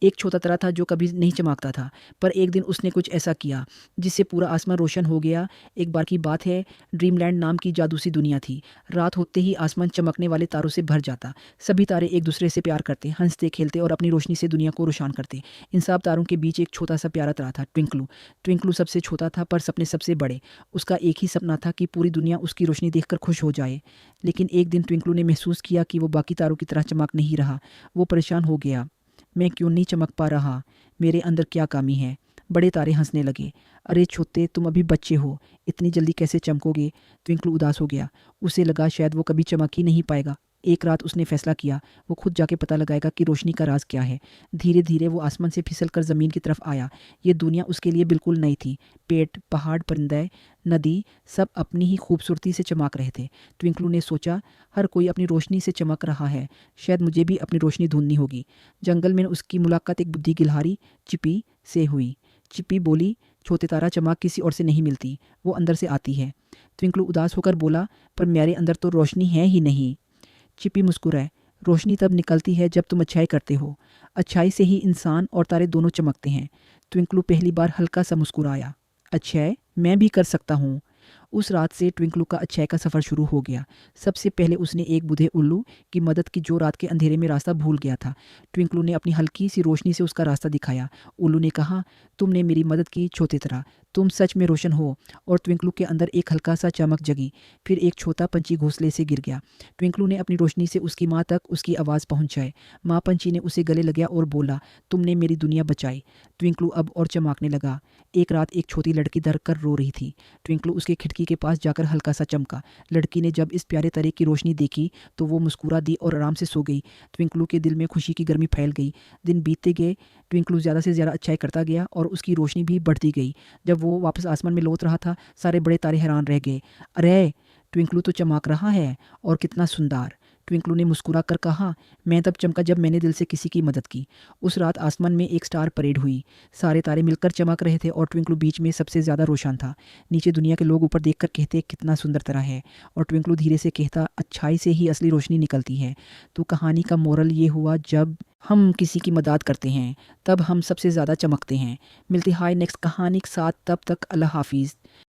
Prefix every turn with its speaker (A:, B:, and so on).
A: एक छोटा तारा था जो कभी नहीं चमकता था, पर एक दिन उसने कुछ ऐसा किया जिससे पूरा आसमान रोशन हो गया। एक बार की बात है, ड्रीमलैंड नाम की जादूसी दुनिया थी। रात होते ही आसमान चमकने वाले तारों से भर जाता। सभी तारे एक दूसरे से प्यार करते, हंसते खेलते और अपनी रोशनी से दुनिया को रोशन करते। इन सब तारों के बीच एक छोटा सा प्यारा तारा था, ट्विंकलू। ट्विंकलू सबसे छोटा था पर सपने सबसे बड़े। उसका एक ही सपना था कि पूरी दुनिया उसकी रोशनी देखकर खुश हो जाए। लेकिन एक दिन ट्विंकलू ने महसूस किया कि वो बाकी तारों की तरह चमक नहीं रहा। वो परेशान हो गया। मैं क्यों नहीं चमक पा रहा? मेरे अंदर क्या कमी है? बड़े तारे हंसने लगे। अरे छोटे, तुम अभी बच्चे हो, इतनी जल्दी कैसे चमकोगे? ट्विंकल उदास हो गया। उसे लगा शायद वो कभी चमक ही नहीं पाएगा। एक रात उसने फैसला किया, वो खुद जाके पता लगाएगा कि रोशनी का राज क्या है। धीरे धीरे वो आसमान से फिसल कर ज़मीन की तरफ आया। ये दुनिया उसके लिए बिल्कुल नई थी। पेड़, पहाड़, परिंदे, नदी, सब अपनी ही खूबसूरती से चमक रहे थे। ट्विंकलू ने सोचा, हर कोई अपनी रोशनी से चमक रहा है, शायद मुझे भी अपनी रोशनी ढूंढनी होगी। जंगल में उसकी मुलाकात एक बुद्धि गिलहरी चिप्पी से हुई। चिप्पी बोली, छोटे तारा, चमक किसी और से नहीं मिलती, वो अंदर से आती है। ट्विंकलू उदास होकर बोला, पर मेरे अंदर तो रोशनी है ही नहीं। चिप्पी मुस्कुराए, रोशनी तब निकलती है जब तुम अच्छाई करते हो। अच्छाई से ही इंसान और तारे दोनों चमकते हैं। ट्विंकलू पहली बार हल्का सा मुस्कुराया। अच्छाई मैं भी कर सकता हूँ। उस रात से ट्विंकलू का अच्छाई का सफ़र शुरू हो गया। सबसे पहले उसने एक बूढ़े उल्लू की मदद की जो रात के अंधेरे में रास्ता भूल गया था। ट्विंकलू ने अपनी हल्की सी रोशनी से उसका रास्ता दिखाया। उल्लू ने कहा, तुमने मेरी मदद की छोटे तरह, तुम सच में रोशन हो। और ट्विंकलू के अंदर एक हल्का सा चमक जगी। फिर एक छोटा पंछी घोंसले से गिर गया। ट्विंकलू ने अपनी रोशनी से उसकी माँ तक उसकी आवाज़ पहुँचाई। माँ पंछी ने उसे गले लगाया और बोला, तुमने मेरी दुनिया बचाई। ट्विंकलू अब और चमकने लगा। एक रात एक छोटी लड़की धर कर रो रही थी। ट्विंकलू उसके खिड़की के पास जाकर हल्का सा चमका। लड़की ने जब इस प्यारे तरह की रोशनी देखी तो वो मुस्कुरा दी और आराम से सो गई। ट्विंकलू के दिल में खुशी की गर्मी फैल गई। दिन बीतते गए, ट्विंकलू ज़्यादा से ज़्यादा अच्छाई करता गया और उसकी रोशनी भी बढ़ती गई। जब वो वापस आसमान में लौट रहा था, सारे बड़े तारे हैरान रह गए। अरे, ट्विंकलू तो चमक रहा है, और कितना सुंदर! ट्विंकलू ने मुस्कुरा कर कहा, मैं तब चमका जब मैंने दिल से किसी की मदद की। उस रात आसमान में एक स्टार परेड हुई। सारे तारे मिलकर चमक रहे थे और ट्विंकलू बीच में सबसे ज़्यादा रोशन था। नीचे दुनिया के लोग ऊपर देखकर कहते, कितना सुंदर तरह है। और ट्विंकलू धीरे से कहता, अच्छाई से ही असली रोशनी निकलती है। तो कहानी का मोरल ये हुआ, जब हम किसी की मदद करते हैं तब हम सबसे ज़्यादा चमकते हैं। मिलती हाय नेक्स्ट कहानी के साथ, तब तक अल्लाह हाफिज़।